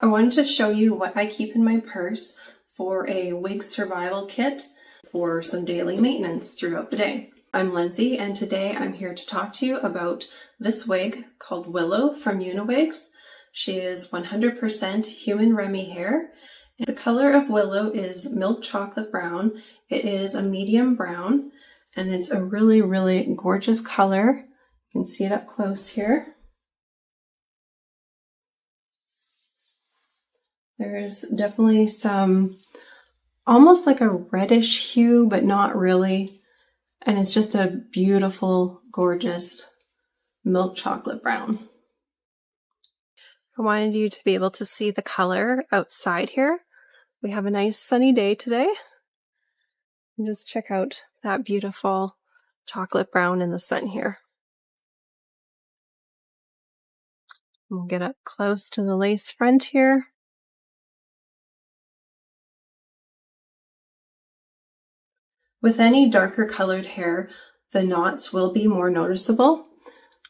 wanted to show you what I keep in my purse for a wig survival kit for some daily maintenance throughout the day. I'm Lindsay, and today I'm here to talk to you about this wig called Willow from UniWigs. She is 100% human Remy hair. The color of Willow is milk chocolate brown. It is a medium brown, and it's a really, really gorgeous color. You can see it up close here. There's definitely some, almost like a reddish hue, but not really. And it's just a beautiful, gorgeous milk chocolate brown. I wanted you to be able to see the color outside here. We have a nice sunny day today. And just check out that beautiful chocolate brown in the sun here. We'll get up close to the lace front here. With any darker colored hair, the knots will be more noticeable.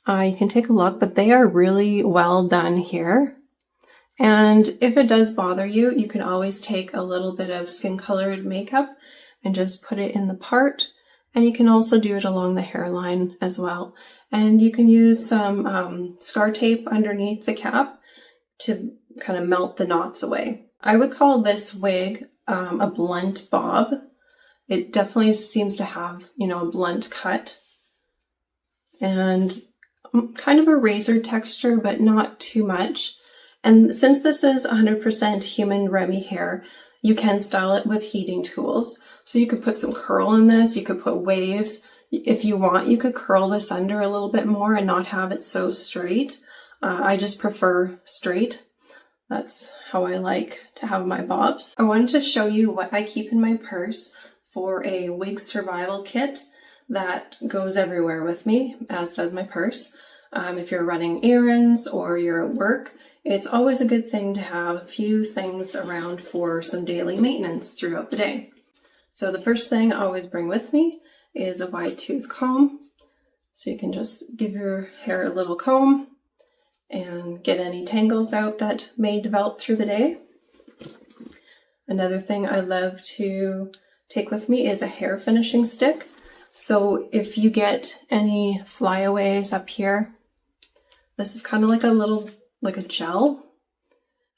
You can take a look, but they are really well done here. And if it does bother you, you can always take a little bit of skin colored makeup and just put it in the part. And you can also do it along the hairline as well. And you can use some scar tape underneath the cap to kind of melt the knots away. I would call this wig a blunt bob. It definitely seems to have, a blunt cut and kind of a razor texture, but not too much. And since this is 100% human Remy hair, you can style it with heating tools. So you could put some curl in this, you could put waves. If you want, you could curl this under a little bit more and not have it so straight. I just prefer straight. That's how I like to have my bobs. I wanted to show you what I keep in my purse for a wig survival kit that goes everywhere with me, as does my purse. If you're running errands or you're at work, it's always a good thing to have a few things around for some daily maintenance throughout the day. So the first thing I always bring with me is a wide tooth comb. So you can just give your hair a little comb and get any tangles out that may develop through the day. Another thing I love to take with me is a hair finishing stick. So if you get any flyaways up here, this is kind of like a gel,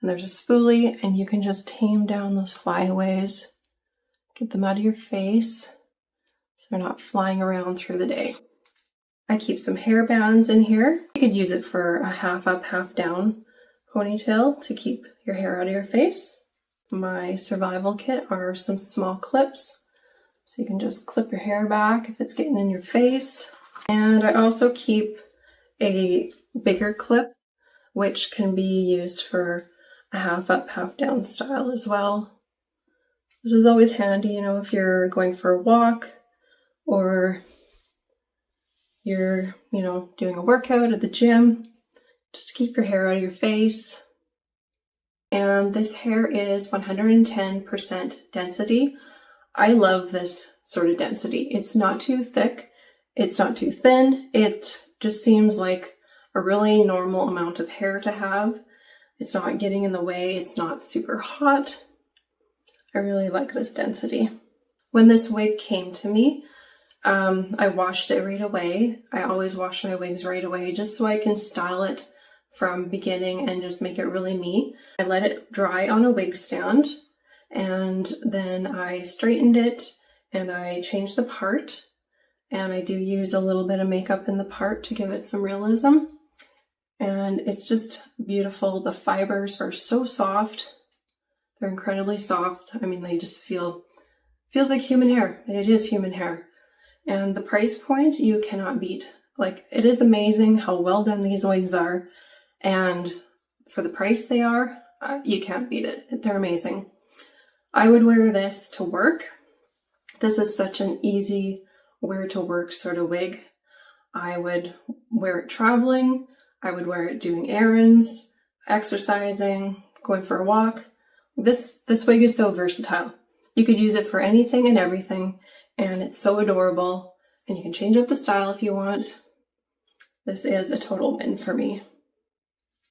and there's a spoolie, and you can just tame down those flyaways, get them out of your face so they're not flying around through the day. I keep some hair bands in here. You could use it for a half up, half down ponytail to keep your hair out of your face. My survival kit are some small clips, so you can just clip your hair back if it's getting in your face. And I also keep a bigger clip, which can be used for a half up, half down style as well. This is always handy, if you're going for a walk or you're, doing a workout at the gym, just to keep your hair out of your face. And this hair is 110% density. I love this sort of density. It's not too thick, it's not too thin. It just seems like a really normal amount of hair to have. It's not getting in the way, it's not super hot. I really like this density. When this wig came to me, I washed it right away. I always wash my wigs right away just so I can style it from beginning and just make it really me. I let it dry on a wig stand, and then I straightened it and I changed the part, and I do use a little bit of makeup in the part to give it some realism. And it's just beautiful. The fibers are so soft. They're incredibly soft. I mean, they just feels like human hair. It is human hair. And the price point you cannot beat. Like, it is amazing how well done these wigs are. And for the price they are, you can't beat it. They're amazing. I would wear this to work. This is such an easy wear to work sort of wig. I would wear it traveling. I would wear it doing errands, exercising, going for a walk. This wig is so versatile. You could use it for anything and everything, and it's so adorable, and you can change up the style if you want. This is a total win for me.